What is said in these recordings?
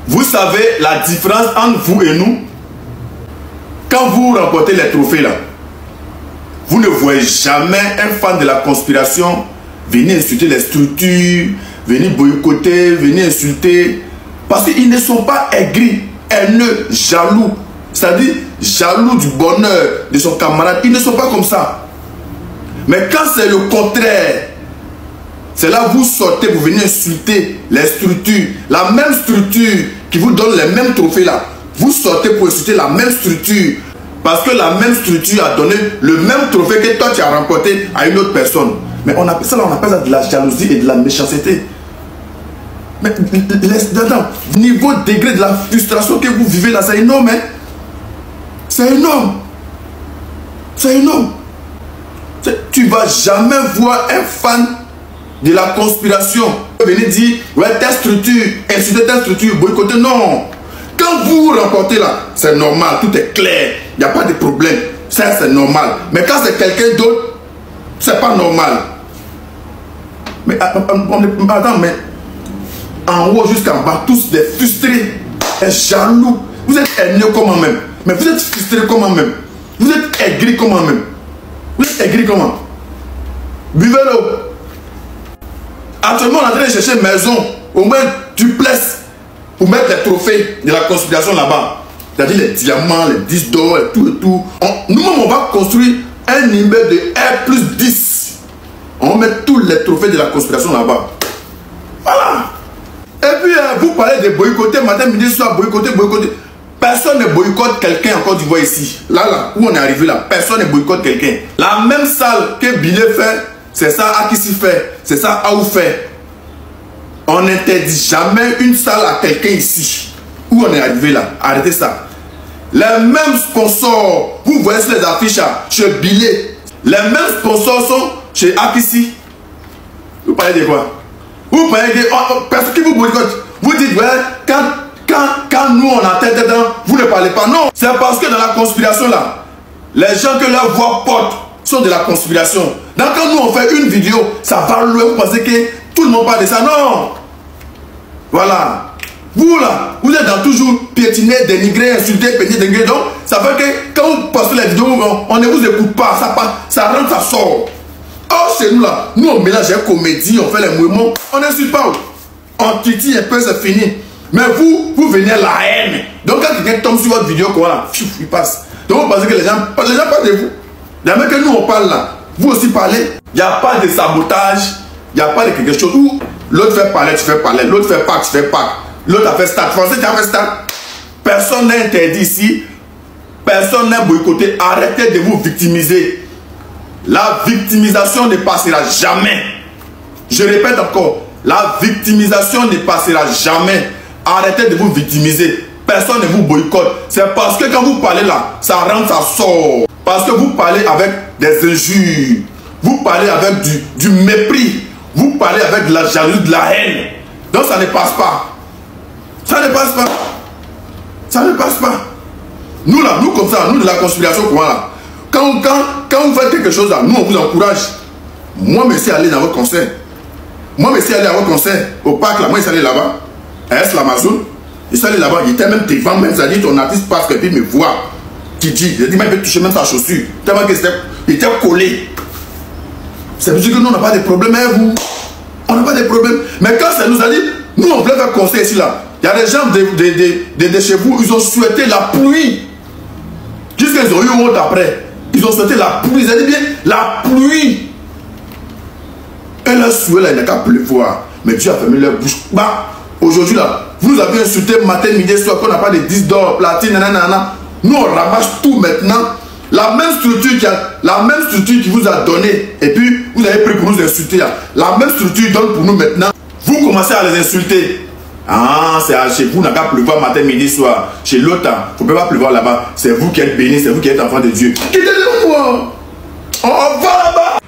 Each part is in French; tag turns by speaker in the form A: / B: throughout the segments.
A: Vous savez la différence entre vous et nous? Quand vous remportez les trophées là, vous ne voyez jamais un fan de la conspiration venir insulter les structures, venir boycotter, venir insulter. Parce qu'ils ne sont pas aigris, haineux, jaloux. C'est-à-dire jaloux du bonheur de son camarade. Ils ne sont pas comme ça. Mais quand c'est le contraire, c'est là que vous sortez, vous venez insulter les structures. La même structure qui vous donne les mêmes trophées là. Vous sortez pour insulter la même structure. Parce que la même structure a donné le même trophée que toi tu as remporté à une autre personne. Mais on appelle ça de la jalousie et de la méchanceté. Mais le niveau degré de la frustration que vous vivez là, c'est énorme. Hein? C'est énorme. C'est énorme. Tu ne vas jamais voir un fan de la conspiration venir dire ouais, telle structure, insulter telle structure, boycotter. Non. Quand vous remportez là, c'est normal, tout est clair, il n'y a pas de problème. Ça, c'est normal. Mais quand c'est quelqu'un d'autre, c'est pas normal. Mais attends, mais en haut jusqu'en bas, tous des frustrés, des jaloux. Vous êtes haineux comment même. Mais vous êtes frustrés comment même. Vous êtes aigris comment même. Vous êtes aigris comment. Buvez-le. Actuellement, on est en train de chercher une maison, au moins duplex, pour mettre les trophées de la conspiration là-bas. C'est-à-dire les diamants, les 10 d'or et tout. Nous-mêmes, on va construire un immeuble de R+10. On va mettre tous les trophées de la conspiration là-bas. Voilà. Et puis, vous parlez de boycotter, matin, midi, soir, boycotter. Personne ne boycotte quelqu'un en Côte d'Ivoire ici. Là, où on est arrivé là, personne ne boycotte quelqu'un. La même salle que Bilé fait, c'est ça Akissi fait, c'est ça Aou fait. On n'interdit jamais une salle à quelqu'un ici. Où on est arrivé là, arrêtez ça. Les mêmes sponsors, vous voyez sur les affiches chez Bilé, les mêmes sponsors sont chez Akissi. Vous parlez de quoi? Vous parlez de personne qui vous boycotte. Vous dites, ouais, quand nous on a tête dedans, vous ne parlez pas. Non, c'est parce que dans la conspiration là, les gens que leur voix porte sont de la conspiration. Donc quand nous on fait une vidéo, ça va loin, vous pensez que tout le monde parle de ça. Non. Voilà. Vous là, vous êtes dans toujours piétiner, dénigrer, insulter, dénigrer. Donc ça fait que quand vous postez les vidéos, on ne vous écoute pas, ça rentre, ça sort. Or chez nous là, nous on mélange les comédies, on fait les mouvements, on n'insulte pas. On titille un peu, c'est fini. Mais vous venez à la haine. Donc quand quelqu'un tombe sur votre vidéo, comment là, il passe. Donc vous pensez que les gens parlent de vous. Jamais que nous on parle là, vous aussi parlez. Il n'y a pas de sabotage, il n'y a pas de quelque chose où l'autre fait parler, tu fais parler, l'autre fait pas, tu fais pas. L'autre a fait stade, français, tu as fait stade. Personne n'est interdit ici, personne n'est boycotté. Arrêtez de vous victimiser. La victimisation ne passera jamais. Je répète encore, la victimisation ne passera jamais. Arrêtez de vous victimiser. Personne ne vous boycotte. C'est parce que quand vous parlez là, ça rentre, ça sort. Parce que vous parlez avec des injures. Vous parlez avec du mépris. Vous parlez avec de la jalousie, de la haine. Donc ça ne passe pas. Ça ne passe pas. Ça ne passe pas. Nous là, nous comme ça, nous de la conspiration, comment là? Quand vous faites quelque chose là, nous on vous encourage. Moi, je suis allé dans votre concert. Moi, je suis allé à votre concert au parc là. Moi, je suis allé là-bas. À l'Amazon. Je suis allé là-bas. Il était même devant, même ça dit ton artiste passe et puis me voit. Qui dit, il dit, mais il peut toucher même sa chaussure. Tellement qu'il était collé. C'est pour dire que nous, on n'a pas de problème avec vous. On n'a pas de problème. Mais quand ça nous a dit, nous, on voulait faire concert ici là. Il y a des gens de chez vous, ils ont souhaité la pluie. Jusqu'à ils ont eu honte après. Ils ont souhaité la pluie. Ils ont dit bien, la pluie. Et leur souhait là, il n'a qu'à pleuvoir. Mais Dieu a fermé leur bouche. Bah, aujourd'hui là, vous nous avez insulté matin, midi, soir, qu'on n'a pas de 10 d'or, platine, nanana. Nous on ramasse tout maintenant. La même structure qui vous a donné. Et puis vous avez pris pour nous insulter. La même structure donne pour nous maintenant. Vous commencez à les insulter. Ah, c'est chez vous, n'a qu'à pleuvoir matin, midi, soir. Chez l'autre, il ne faut pas pleuvoir là-bas. C'est vous qui êtes bénis, c'est vous qui êtes enfant de Dieu. Quittez-le moi. On va là-bas.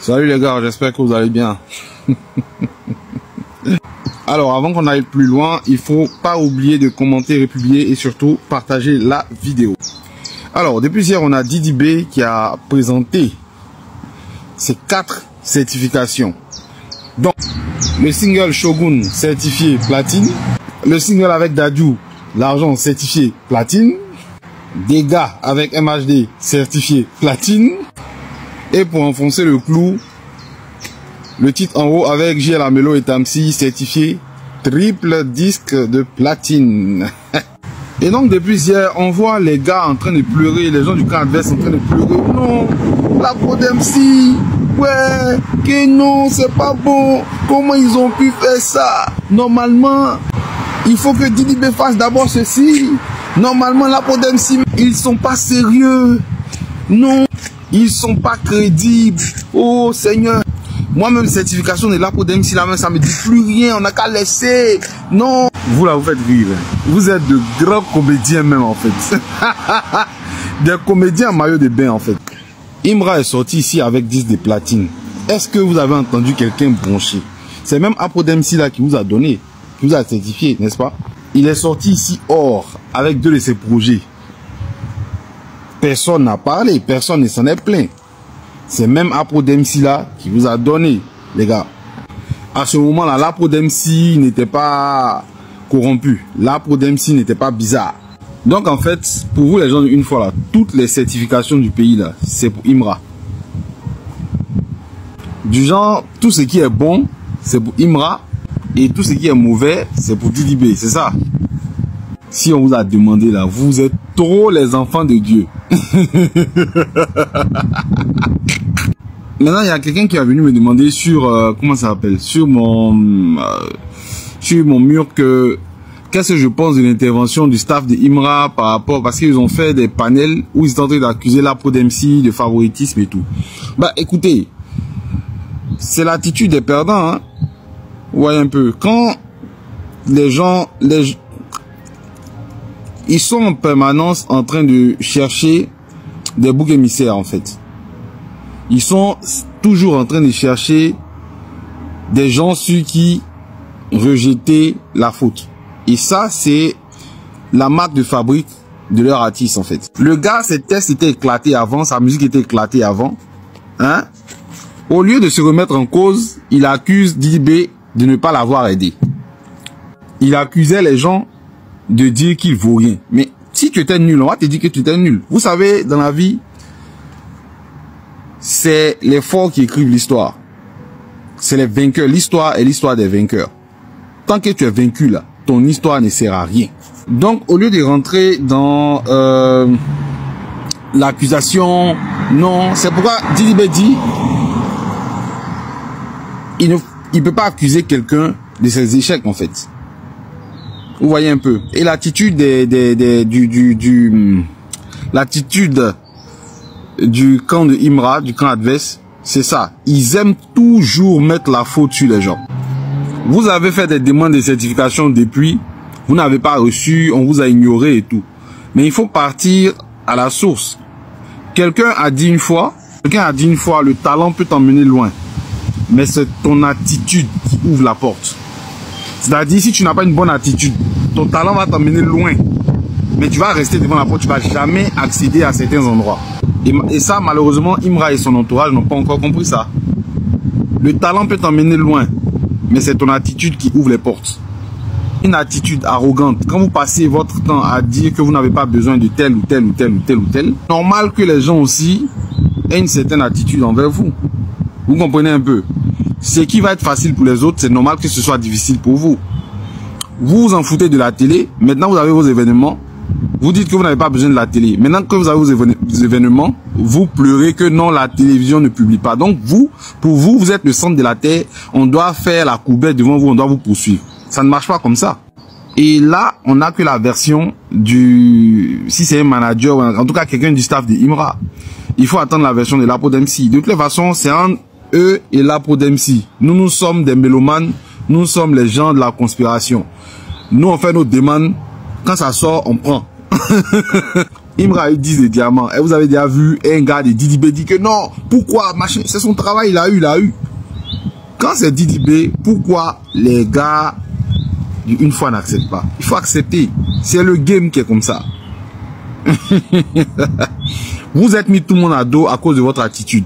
B: Salut les gars, j'espère que vous allez bien. Alors, avant qu'on aille plus loin, il faut pas oublier de commenter, republier et surtout partager la vidéo. Alors, depuis hier, on a Didi B qui a présenté ses 4 certifications. Donc, le single Shogun certifié platine, Le single avec Dadju, l'argent certifié platine. Des gars avec MHD certifié platine. Et pour enfoncer le clou, le titre en haut avec JL Amelo et Tamsi certifié triple disque de platine. Et donc depuis hier, on voit les gars en train de pleurer, les gens du camp adverse en train de pleurer. Non, la peau d'MC, ouais, que non, c'est pas bon. Comment ils ont pu faire ça? Normalement, il faut que Didi B fasse d'abord ceci. Normalement, la peau d'MC, ils sont pas sérieux. Non, ils sont pas crédibles. Oh Seigneur. Moi-même, certification de la peau d'MC, là même, ça me dit plus rien. On n'a qu'à laisser. Non. Vous là, vous faites rire. Vous êtes de grands comédiens même, en fait. Des comédiens en maillot de bain, en fait. Imra est sorti ici avec 10 de platine. Est-ce que vous avez entendu quelqu'un broncher? C'est même Apo d'MC là qui vous a donné, qui vous a certifié, n'est-ce pas? Il est sorti ici hors avec 2 de ses projets. Personne n'a parlé, personne ne s'en est plaint. C'est même Apo d'MC là qui vous a donné, les gars. À ce moment-là, l'Apo d'MC n'était pas corrompu. L'Apo d'MC n'était pas bizarre. Donc en fait, pour vous les gens, une fois là, toutes les certifications du pays là, c'est pour Imra. Du genre, tout ce qui est bon, c'est pour Imra. Et tout ce qui est mauvais, c'est pour Didi B, c'est ça. Si on vous a demandé là, vous êtes trop les enfants de Dieu. Maintenant, il y a quelqu'un qui est venu me demander sur, comment ça s'appelle, sur mon mur qu'est-ce que je pense de l'intervention du staff de Imra par rapport, parce qu'ils ont fait des panels où ils sont en train d'accuser la peau d'MC de favoritisme et tout. Bah, écoutez, c'est l'attitude des perdants, hein. Ouais, un peu. Quand les gens, ils sont en permanence en train de chercher des boucs émissaires, en fait. Ils sont toujours en train de chercher des gens sur qui rejeter la faute. Et ça, c'est la marque de fabrique de leur artiste, en fait. Le gars, ses textes étaient éclatés avant, sa musique était éclatée avant. Hein? Au lieu de se remettre en cause, il accuse Didi B de ne pas l'avoir aidé. Il accusait les gens de dire qu'il vaut rien. Mais si tu étais nul, on va te dire que tu étais nul. Vous savez, dans la vie, c'est les forts qui écrivent l'histoire. C'est les vainqueurs. L'histoire est l'histoire des vainqueurs. Tant que tu es vaincu là, ton histoire ne sert à rien. Donc, au lieu de rentrer dans l'accusation, non, c'est pourquoi Didi B dit, il peut pas accuser quelqu'un de ses échecs, en fait. Vous voyez un peu. Et l'attitude l'attitude du camp de Imra, du camp adverse, c'est ça. Ils aiment toujours mettre la faute sur les gens. Vous avez fait des demandes de certification depuis, vous n'avez pas reçu, on vous a ignoré et tout. Mais il faut partir à la source. Quelqu'un a dit une fois, le talent peut t'emmener loin. Mais c'est ton attitude qui ouvre la porte. C'est-à-dire, si tu n'as pas une bonne attitude, ton talent va t'emmener loin. Mais tu vas rester devant la porte, tu ne vas jamais accéder à certains endroits. Et ça, malheureusement, Imra et son entourage n'ont pas encore compris ça. Le talent peut t'emmener loin, mais c'est ton attitude qui ouvre les portes. Une attitude arrogante. Quand vous passez votre temps à dire que vous n'avez pas besoin de tel ou tel ou tel ou tel ou tel, normal que les gens aussi aient une certaine attitude envers vous. Vous comprenez un peu? Ce qui va être facile pour les autres, c'est normal que ce soit difficile pour vous. Vous vous en foutez de la télé. Maintenant, vous avez vos événements. Vous dites que vous n'avez pas besoin de la télé. Maintenant que vous avez vos événements, vous pleurez que non, la télévision ne publie pas. Donc pour vous, vous êtes le centre de la terre. On doit faire la courbette devant vous, on doit vous poursuivre. Ça ne marche pas comme ça. Et là, on n'a que la version si c'est un manager, ou en tout cas quelqu'un du staff de Imra. Il faut attendre la version de l'Apo d'MC. De toute façon, c'est entre eux et l'Apo d'MC. Nous sommes des mélomanes. Nous sommes les gens de la conspiration. Nous, on fait nos demandes. Quand ça sort, on prend. Imra a eu 10 de diamants. Et vous avez déjà vu un gars de Didi B dit que non. Pourquoi? C'est son travail, il a eu. Quand c'est Didi B, pourquoi les gars une fois n'acceptent pas? Il faut accepter. C'est le game qui est comme ça. Vous êtes mis tout le monde à dos à cause de votre attitude,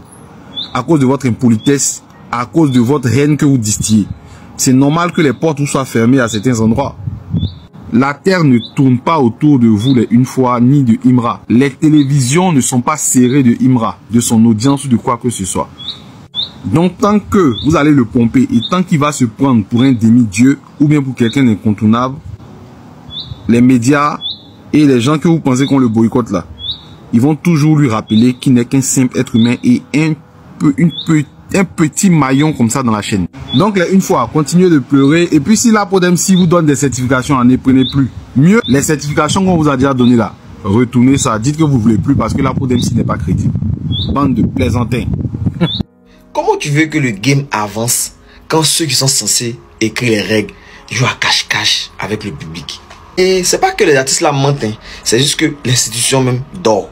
B: à cause de votre impolitesse, à cause de votre haine que vous distillez. C'est normal que les portes vous soient fermées à certains endroits. La terre ne tourne pas autour de vous les une fois, ni de Imra. Les télévisions ne sont pas serrées de Imra, de son audience ou de quoi que ce soit. Donc tant que vous allez le pomper et tant qu'il va se prendre pour un demi-dieu ou bien pour quelqu'un d'incontournable, les médias et les gens que vous pensez qu'on le boycotte là, ils vont toujours lui rappeler qu'il n'est qu'un simple être humain et un petit maillon comme ça dans la chaîne. Donc une fois, continuez de pleurer. Et puis si la Podemsi vous donne des certifications, n'en prenez plus. Mieux, les certifications qu'on vous a déjà données là, retournez ça. Dites que vous ne voulez plus parce que la Podemsi n'est pas crédible. Bande de plaisantins.
C: Comment tu veux que le game avance quand ceux qui sont censés écrire les règles jouent à cache-cache avec le public? Et c'est pas que les artistes là mentent, hein. C'est juste que l'institution même dort.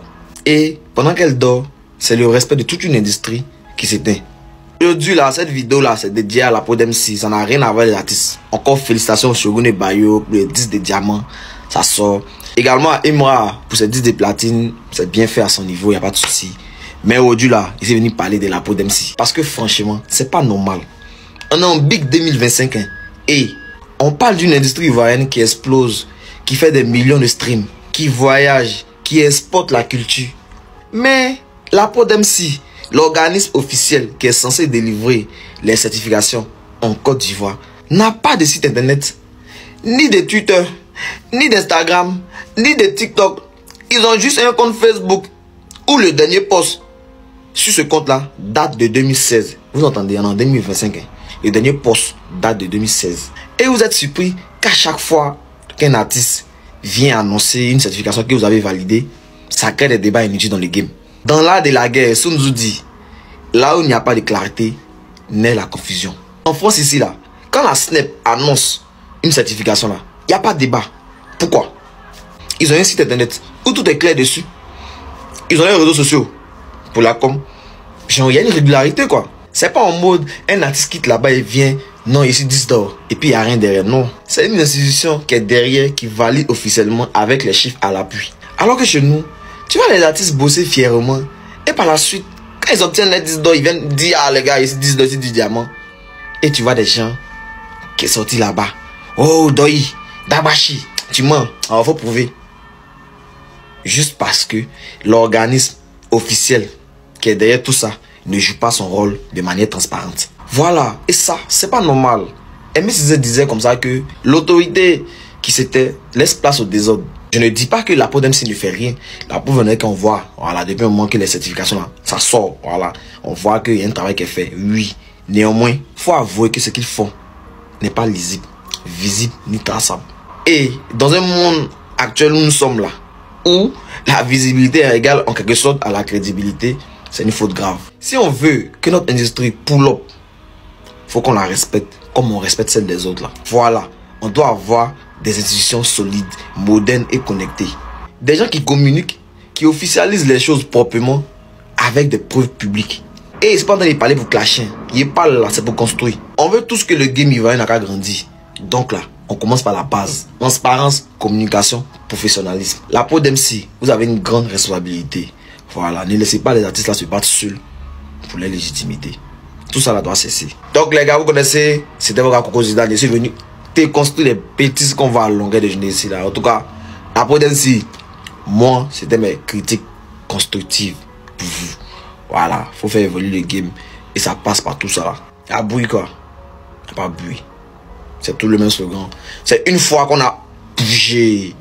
C: Et pendant qu'elle dort, c'est le respect de toute une industrie qui s'éteint. Aujourd'hui là, cette vidéo là, c'est dédié à la Podemsi. Ça n'a rien à voir avec les artistes. Encore félicitations Shogun et Bayo pour les 10 de diamant. Ça sort. Également à Imra pour ses 10 de platine. C'est bien fait à son niveau, il n'y a pas de souci. Mais aujourd'hui là, il est venu parler de la Podemsi. Parce que franchement, c'est pas normal. On est en big 2025 hein, et on parle d'une industrie ivoirienne qui explose, qui fait des millions de streams, qui voyage, qui exporte la culture. Mais la Podemsi, l'organisme officiel qui est censé délivrer les certifications en Côte d'Ivoire, n'a pas de site internet, ni de Twitter, ni d'Instagram, ni de TikTok. Ils ont juste un compte Facebook où le dernier post sur ce compte-là date de 2016. Vous entendez, en 2025. Hein. Le dernier post date de 2016. Et vous êtes surpris qu'à chaque fois qu'un artiste vient annoncer une certification que vous avez validée, ça crée des débats inutiles dans le game. Dans l'art de la guerre, Sun Tzu dit, là où il n'y a pas de clarté, naît la confusion. En France ici, là, quand la SNEP annonce une certification, là, il n'y a pas de débat. Pourquoi? Ils ont un site internet où tout est clair dessus. Ils ont les réseaux sociaux pour la com. Genre, il y a une régularité, quoi. C'est pas en mode, un artiste quitte là-bas et vient, non, ici 10 d'or, et puis il n'y a rien derrière. Non, c'est une institution qui est derrière, qui valide officiellement avec les chiffres à l'appui. Alors que chez nous, tu vois les artistes bosser fièrement, et par la suite, quand ils obtiennent les 10 d'or, ils viennent dire, ah les gars, ici 10 d'or, ici 10 diamants. Et tu vois des gens qui sont sortis là-bas. Oh, Doi, Dabashi, tu mens, alors faut prouver. Juste parce que l'organisme officiel qui est derrière tout ça ne joue pas son rôle de manière transparente. Voilà, et ça, c'est pas normal. Aimé Césaire disait comme ça que l'autorité qui s'était laisse place au désordre. Je ne dis pas que la Podemsi ne fait rien. La preuve est qu'on voit, voilà, depuis un moment que les certifications là, ça sort, voilà. On voit qu'il y a un travail qui est fait, oui. Néanmoins, il faut avouer que ce qu'ils font n'est pas lisible, visible, ni traçable. Et dans un monde actuel où nous sommes là, où la visibilité est égale en quelque sorte à la crédibilité, c'est une faute grave. Si on veut que notre industrie pull up, faut qu'on la respecte comme on respecte celle des autres là. Voilà, on doit avoir des institutions solides, modernes et connectées. Des gens qui communiquent, qui officialisent les choses proprement avec des preuves publiques. Et c'est pas en train de parler pour clasher. Il parle là, c'est pour construire. On veut tout ce que le game ivoirien n'a qu'à grandir. Donc là, on commence par la base. Transparence, communication, professionnalisme. La Podemsi, vous avez une grande responsabilité. Voilà, ne laissez pas les artistes là se battre seuls pour leur légitimité. Tout ça là doit cesser. Donc les gars, vous connaissez, c'était votre gars Coco Zidane. Je suis venu déconstruire les bêtises qu'on va à longueur de journée ici là. En tout cas, la Podemsi, moi, c'était mes critiques constructives pour vous. Voilà, faut faire évoluer le game. Et ça passe par tout ça là. Il y a bruit quoi. Il n'y a pas bruit. C'est tout le même slogan. C'est une fois qu'on a bougé